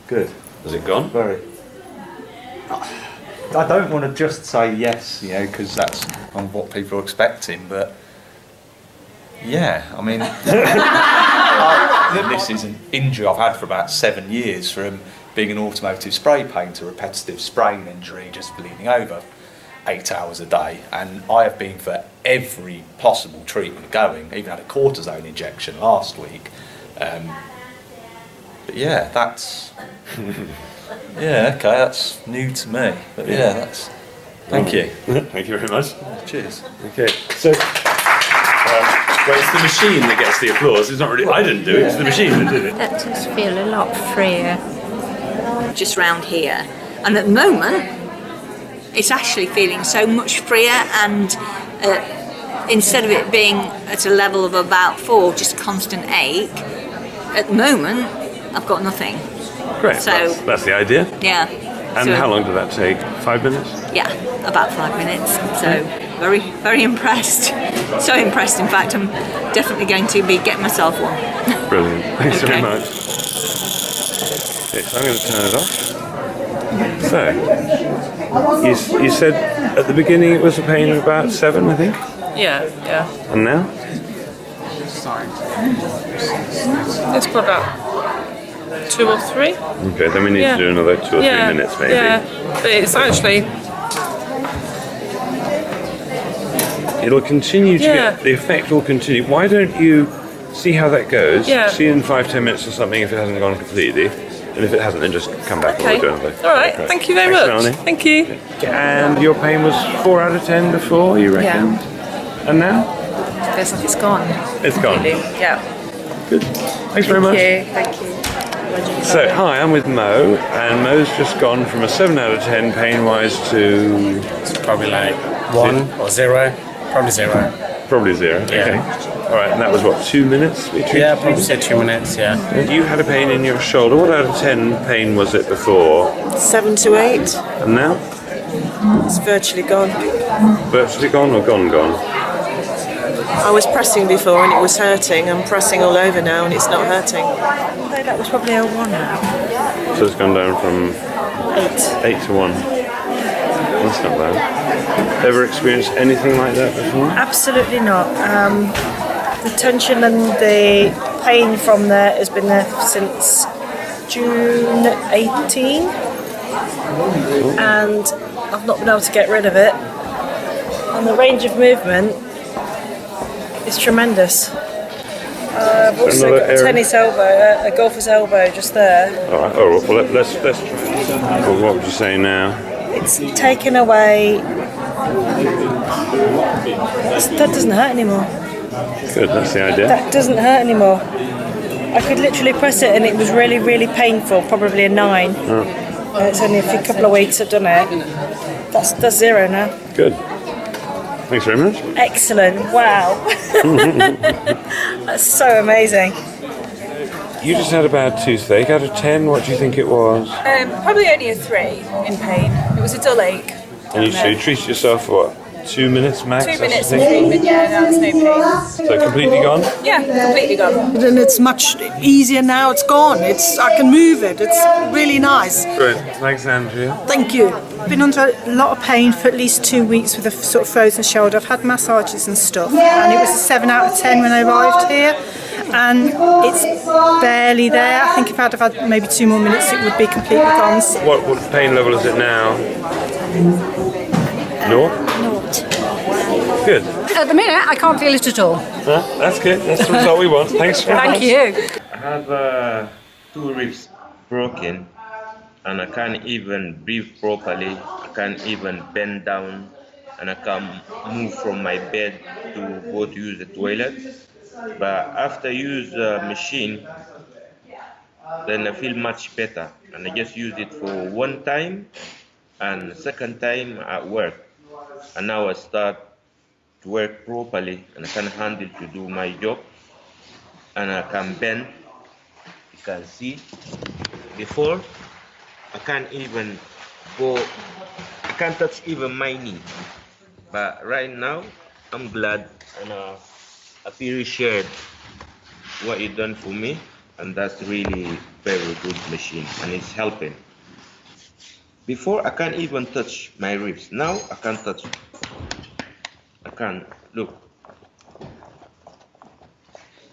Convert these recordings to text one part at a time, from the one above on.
Good. Has it gone? Very. I don't want to just say yes, because that's what people are expecting, but yeah, I mean, this is an injury I've had for about 7 years from being an automotive spray painter, repetitive spraying injury, just bleeding over 8 hours a day, and I have been for every possible treatment going, even had a cortisone injection last week. But yeah, that's that's new to me. But yeah, that's thank you. Thank you very much. Cheers. Okay, so well, it's the machine that gets the applause. It's not really. I didn't do it. It's the machine that did it. That does feel a lot freer. Just round here, and at the moment it's actually feeling so much freer, and instead of it being at a level of about 4, just constant ache, at the moment I've got nothing. Great. So that's the idea. yeah. And So, how long did that take? 5 minutes? Yeah, about 5 minutes. So very, very impressed. So impressed, in fact, I'm definitely going to be getting myself one. Brilliant. Thanks very Okay. much. Okay, so I'm going to turn it off. So, you said at the beginning it was a pain of about 7, I think? Yeah. And now? It's got about 2 or 3. Okay, then we need to do another 2 or 3 minutes maybe. Yeah, but it's actually, It'll continue to Yeah. get, the effect will continue. Why don't you see how that goes? Yeah. See in 5-10 minutes or something if it hasn't gone completely. And if it hasn't, then just come back and okay. we'll do another. All right, Okay. thank you very Thanks, much. Melanie. Thank you. And your pain was 4 out of 10 before, you reckon? And now? Feels like it's gone. It's gone. Yeah. Good. Thanks very much. Thank you. So, hi, I'm with Mo, and Mo's just gone from a 7 out of 10 pain-wise to Probably like 1 or 0. Probably 0. probably 0. Okay. All right, and that was what, 2 minutes? We treated Yeah, you? probably say 2 minutes, yeah. You had a pain in your shoulder. What out of 10 pain was it before? 7 to 8. And now? It's virtually gone. Virtually gone or gone? I was pressing before and it was hurting. I'm pressing all over now and it's not hurting. Although that was probably a 1 now. So it's gone down from 8. 8 to 1. That's not bad. Ever experienced anything like that before? Absolutely not. The tension and the pain from there has been there since June 18, and I've not been able to get rid of it. And the range of movement is tremendous. I've also Another got a area? tennis elbow, a golfer's elbow just there. All right. Oh, well, let's try. Well, what would you say now? It's taken away. That doesn't hurt anymore. Good. That's the idea. That doesn't hurt anymore. I could literally press it and it was really, really painful, probably a 9. It's only a couple of weeks I've done it. That's 0 now. Good. Thanks very much. Excellent. Wow. That's so amazing. You just had a bad toothache. Out of 10, what do you think it was? Probably only a 3 in pain. It was a dull ache. And so you treated yourself for what? 2 minutes max? 2 I minutes think? of treatment, yeah, now it's no pain. So completely gone? Yeah, completely gone. And it's much easier now. It's gone. I can move it. It's really nice. Great. Thanks, Andrea. Thank you. Been under a lot of pain for at least 2 weeks with a sort of frozen shoulder. I've had massages and stuff, and it was a 7 out of 10 when I arrived here, and it's barely there. I think if I'd have had maybe 2 more minutes, it would be completely gone. What pain level is it now? Naught? Good. At the minute, I can't feel it at all. That's good. That's the result we want. Thanks very much. Thank you. I have 2 ribs broken and I can't even breathe properly. I can't even bend down and I can't move from my bed to go to use the toilet. But after I use the machine, then I feel much better. And I just use it for 1 time and second time at work. And now I start to work properly and I can handle to do my job and I can bend. You can see before I can't even go, I can't touch even my knee, but right now I'm glad and I appreciate what you done for me and that's really very good machine, and it's helping. Before I can't even touch my ribs. Now I can't touch. I can't look.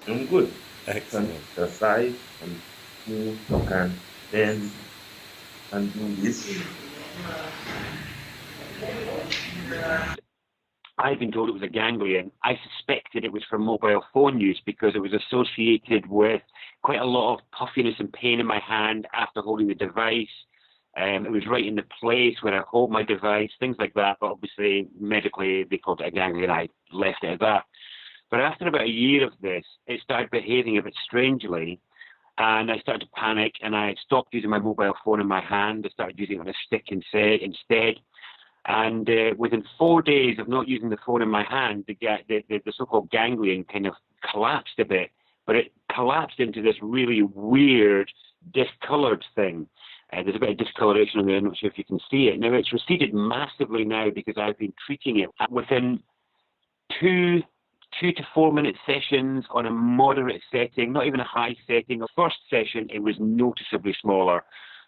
I'm good. Excellent. The side and move. I can bend and do this. I've been told it was a ganglion. I suspected it was for mobile phone use because it was associated with quite a lot of puffiness and pain in my hand after holding the device. It was right in the place where I hold my device, things like that. But obviously, medically, they called it a ganglion. I left it at that. But after about a year of this, it started behaving a bit strangely. And I started to panic, and I stopped using my mobile phone in my hand. I started using it on a stick instead. And within 4 days of not using the phone in my hand, the so-called ganglion kind of collapsed a bit. But it collapsed into this really weird, discoloured thing. There's a bit of discoloration on there. I'm not sure if you can see it. Now, it's receded massively now because I've been treating it. Within 2 to 4 minute sessions on a moderate setting, not even a high setting. The first session, it was noticeably smaller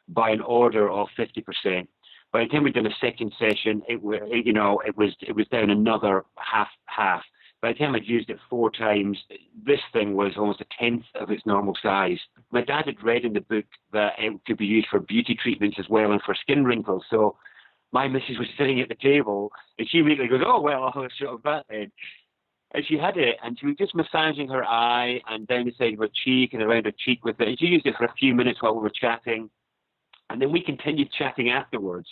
by an order of 50%. By the time we'd done a second session, it was down another half. By the time I'd used it 4 times, this thing was almost a tenth of its normal size. My dad had read in the book that it could be used for beauty treatments as well and for skin wrinkles. So my missus was sitting at the table, and she immediately goes, "Oh, well, I'll shut up that then." And she had it, and she was just massaging her eye and down the side of her cheek and around her cheek with it. And she used it for a few minutes while we were chatting. And then we continued chatting afterwards.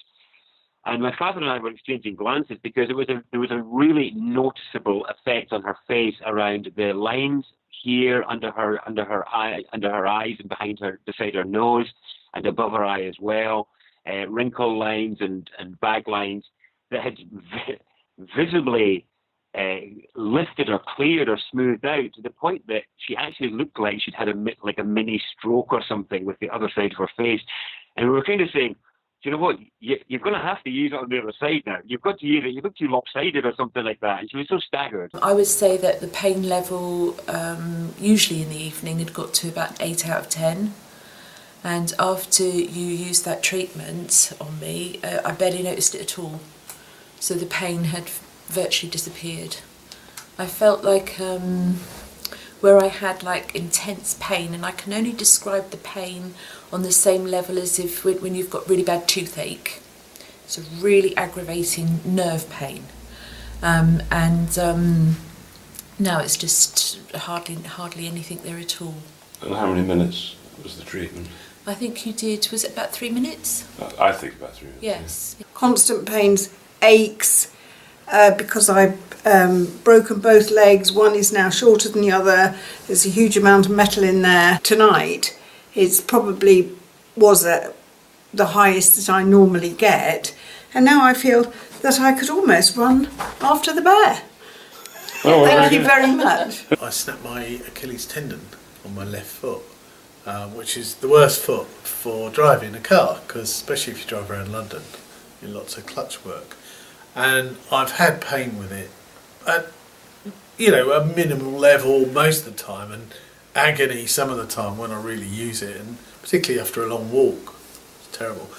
And my father and I were exchanging glances because there was a really noticeable effect on her face around the lines here under her eyes and beside her nose and above her eye as well, wrinkle lines and bag lines that had visibly lifted or cleared or smoothed out to the point that she actually looked like she'd had a mini stroke or something with the other side of her face. And we were kind of saying, you know what, you're going to have to use it on the other side now. You've got to use it. You look too lopsided or something like that. And she was so staggered. I would say that the pain level, usually in the evening, had got to about 8 out of 10. And after you used that treatment on me, I barely noticed it at all. So the pain had virtually disappeared. I felt like where I had like intense pain, and I can only describe the pain on the same level as if when you've got really bad toothache. It's a really aggravating nerve pain. Now it's just hardly anything there at all. And how many minutes was the treatment? I think you did, was it about 3 minutes? I think about 3 minutes. Yes. Yeah. Constant pains, aches, because I've broken both legs. One is now shorter than the other. There's a huge amount of metal in there. Tonight, it's probably was at the highest that I normally get. And now I feel that I could almost run after the bear. Oh, Thank you very much. I snapped my Achilles tendon on my left foot, which is the worst foot for driving a car, because especially if you drive around London, in lots of clutch work. And I've had pain with it at, a minimal level most of the time, and agony some of the time when I really use it, and particularly after a long walk. It's terrible.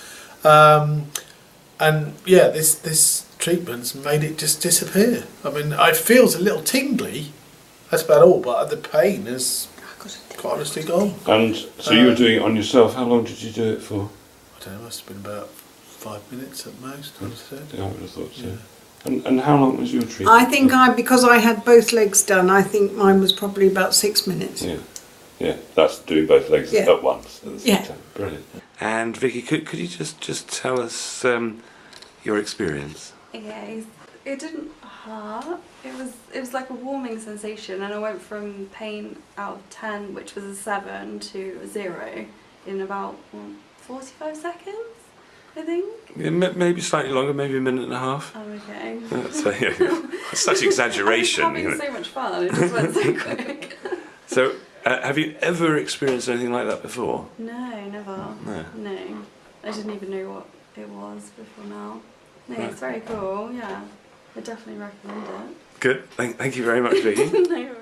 And yeah, this treatment's made it just disappear. I mean, it feels a little tingly, that's about all, but the pain is quite honestly gone. And so you were doing it on yourself. How long did you do it for? I don't know, it must have been about 5 minutes at most, I would have said. Yeah, I would have thought so. Yeah. And how long was your treatment? I think because I had both legs done, I think mine was probably about 6 minutes. Yeah, that's doing both legs at once. At the same time. Brilliant. And Vicky, could you just tell us your experience? Yeah, it didn't hurt. It was like a warming sensation, and I went from pain out of 10, which was a 7, to a 0 in about 45 seconds, I think. Yeah, maybe slightly longer, maybe a minute and a half. Oh, okay. That's such exaggeration. I was having so much fun, it just went so quick. So, have you ever experienced anything like that before? No, never. No. I didn't even know what it was before now. No, It's very cool, yeah. I definitely recommend it. Good. Thank you very much, Vicky. No worries.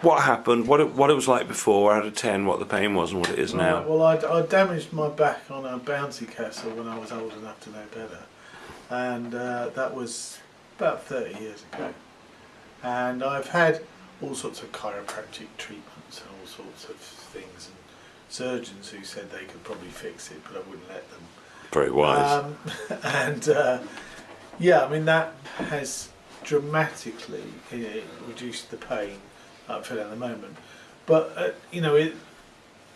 what happened, what it was like before, out of 10, what the pain was and what it is now. Right, well, I damaged my back on a bouncy castle when I was old enough to know better, and that was about 30 years ago. And I've had all sorts of chiropractic treatments and all sorts of things, and surgeons who said they could probably fix it, but I wouldn't let them. Very wise. Yeah, I mean, that has dramatically reduced the pain I feel at the moment. But, you know,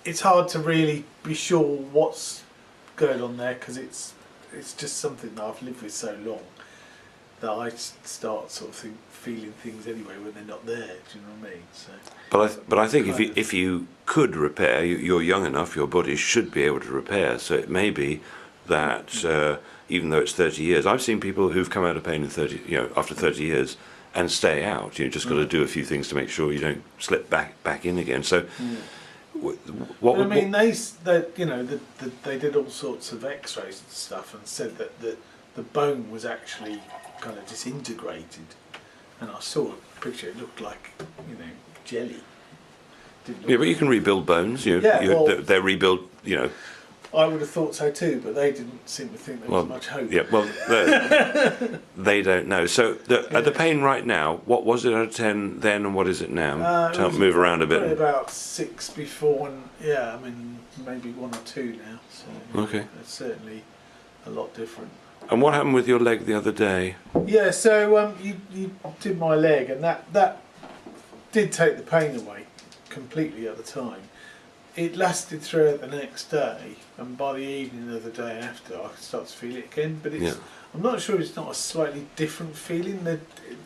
it's hard to really be sure what's going on there, because it's just something that I've lived with so long that I start sort of feeling things anyway when they're not there. Do you know what I mean? So, but I think if you could repair, you're young enough, your body should be able to repair. So it may be that even though it's 30 years, I've seen people who've come out of pain in after 30 years and stay out. You've just got to do a few things to make sure you don't slip back in again. So what? I mean, they did all sorts of X-rays and stuff, and said that the bone was actually kind of disintegrated. And I saw a picture; it looked like jelly. Yeah, but you can rebuild bones. They're rebuilt. I would have thought so too, but they didn't seem to think there was much hope. Yeah, well, they don't know. So the pain right now, what was it out of 10 then, and what is it now? Move around a bit. Probably about 6 before, and I mean maybe 1 or 2 now. So okay, it's certainly a lot different. And what happened with your leg the other day? Yeah, so you did my leg, and that did take the pain away completely at the time. It lasted throughout the next day, and by the evening of the day after, I could start to feel it again. But I'm not sure it's not a slightly different feeling. That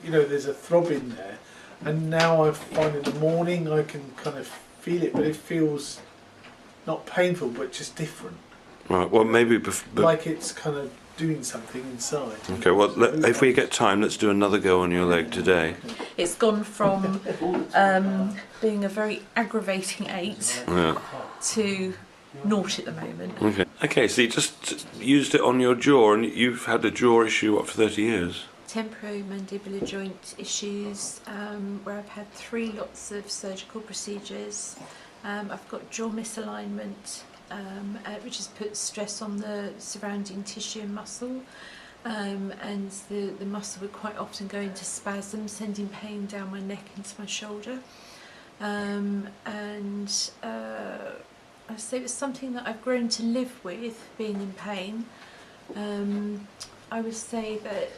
there's a throb in there, and now I find in the morning I can kind of feel it, but it feels not painful, but just different. Right. Well, maybe like it's kind of doing something inside. Okay. Well, if we get time, let's do another go on your leg today. It's gone from being a very aggravating 8 to 0 at the moment. Okay, so you just used it on your jaw, and you've had a jaw issue, for 30 years? Temporary mandibular joint issues, where I've had 3 lots of surgical procedures. I've got jaw misalignment, which has put stress on the surrounding tissue and muscle. And the muscle would quite often go into spasm, sending pain down my neck into my shoulder. I say it was something that I've grown to live with, being in pain. I would say that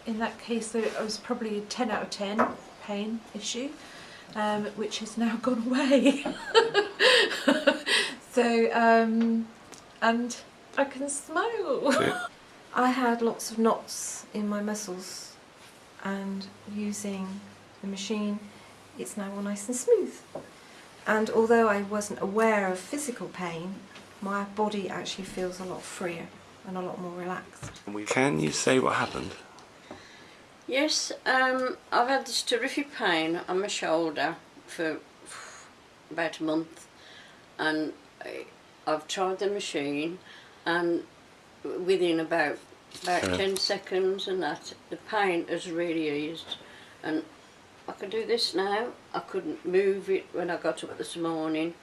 in that case I was probably a 10 out of 10 pain issue, which has now gone away. So, and I can smile. I had lots of knots in my muscles, and using the machine, it's now all nice and smooth. And although I wasn't aware of physical pain, my body actually feels a lot freer and a lot more relaxed. Can you say what happened? Yes, I've had this terrific pain on my shoulder for about a month, and I've tried the machine, and within about 10 seconds and that, the pain has really eased, and I can do this now. I couldn't move it when I got up this morning,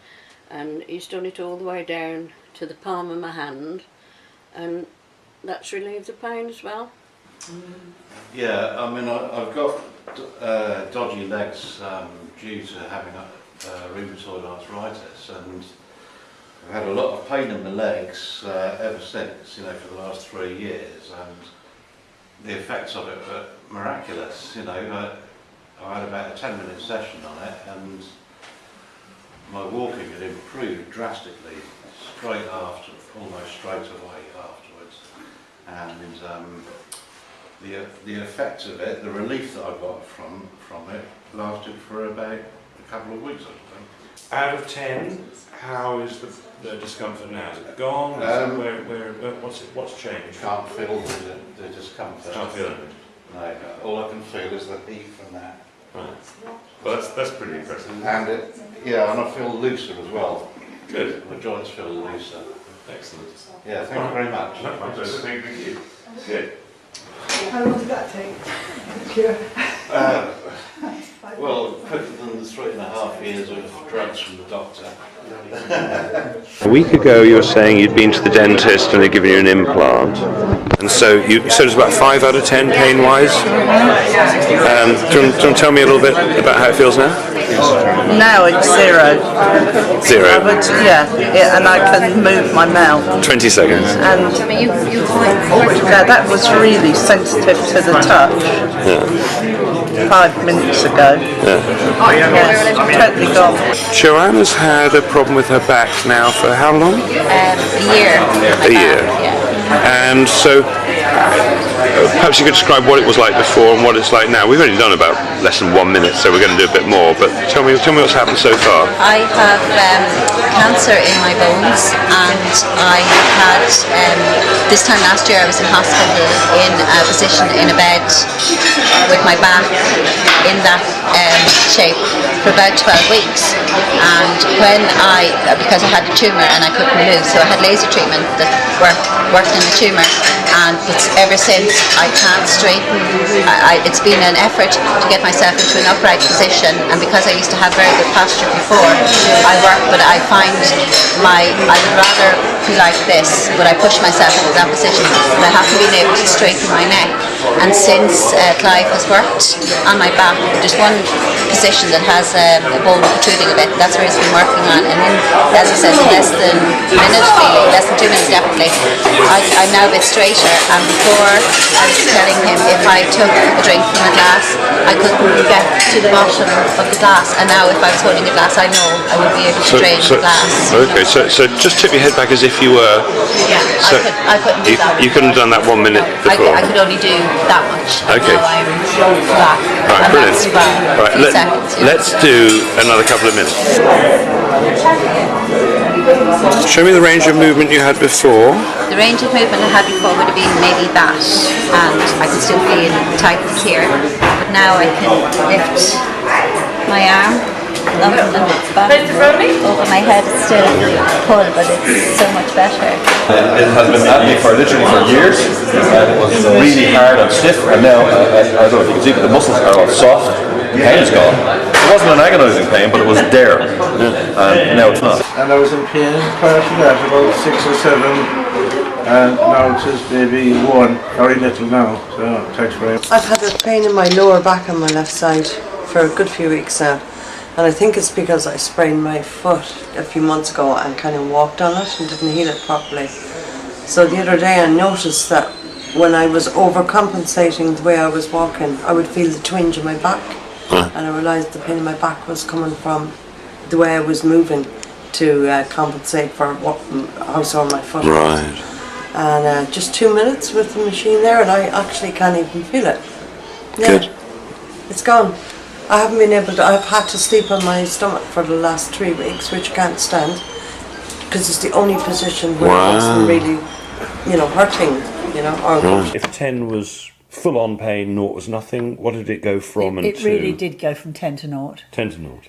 and he's done it all the way down to the palm of my hand, and that's relieved the pain as well. Yeah, I mean, I've got dodgy legs due to having rheumatoid arthritis, and I've had a lot of pain in my legs ever since, for the last 3 years, and the effects of it were miraculous. I had about a 10-minute session on it, and my walking had improved drastically almost straight away afterwards, and the effects of it, the relief that I got from it, lasted for about a couple of weeks, I think. Out of 10, how is the discomfort now? Is it gone? What's changed? Can't feel the discomfort. Can't feel it? No, all I can feel is the heat from that. Right. Well, that's pretty impressive. And and I feel looser as well. Good. My joints feel looser. Excellent. Yeah, thank you very much. No, my pleasure. Thank you. Good. How long did that take? Well, quicker than the 3.5 years of drugs from the doctor. A week ago you were saying you'd been to the dentist and they'd given you an implant, and so you said it's about 5 out of 10 pain-wise. Do you want to tell me a little bit about how it feels now? Now it's 0. 0? And I can move my mouth. 20 seconds. And that was really sensitive to the touch. Yeah. 5 minutes ago. Yes, totally gone. Joanna's had a problem with her back now for how long? A year. A year. And so, perhaps you could describe what it was like before and what it's like now. We've only done about less than 1 minute, so we're going to do a bit more. But tell me what's happened so far. I have cancer in my bones, and I had this time last year I was in hospital in a position in a bed with my back in that shape for about 12 weeks. And when because I had a tumour and I couldn't move, so I had laser treatment that worked in the tumour, and ever since I can't straighten. It's been an effort to get myself into an upright position, and because I used to have very good posture before I work, but I find I would rather be like this, but I push myself into that position, but I haven't been able to straighten my neck. And since Clive has worked on my back, there's one position that has a bone protruding a bit, that's where he's been working on, and then, as I said, in less than 2 minutes definitely, I'm now a bit straighter. And before I was telling him if I took a drink from a glass, I couldn't get to the bottom of the glass, and now if I was holding a glass, I know I would be able to drain the glass. Okay, so just tip your head back as if you were. Yeah, I couldn't do that. You couldn't have done that 1 minute before. I could only do that much. Okay. Now I'm flat. Right, brilliant. Right, Seconds, yeah. let's do another couple of minutes. Show me the range of movement you had before. The range of movement I had before would have been maybe that, and I could still feel tightness here. But now I can lift my arm up and back over my head. It's still pulled, but it's so much better. It has been at me for literally for years, and it was really hard and stiff, and now I don't know if you can see, but the muscles are all soft. The pain is gone. It wasn't an agonising pain, but it was there, and now it's not. And I was in pain prior to that, about 6 or 7, and now it's just maybe 1, very little now, so thanks very much. I've had a pain in my lower back on my left side for a good few weeks now, and I think it's because I sprained my foot a few months ago and kind of walked on it and didn't heal it properly. So the other day I noticed that when I was overcompensating the way I was walking, I would feel the twinge in my back. And I realised the pain in my back was coming from the way I was moving to compensate for how sore my foot was. Right. And just 2 minutes with the machine there, and I actually can't even feel it. Yeah, good. It's gone. I haven't been able to. I've had to sleep on my stomach for the last 3 weeks, which I can't stand, because it's the only position where it wasn't really, hurting. Or If 10 was full-on pain, 0 was nothing, what did it go from? It really did go from 10 to 0. 10 to 0.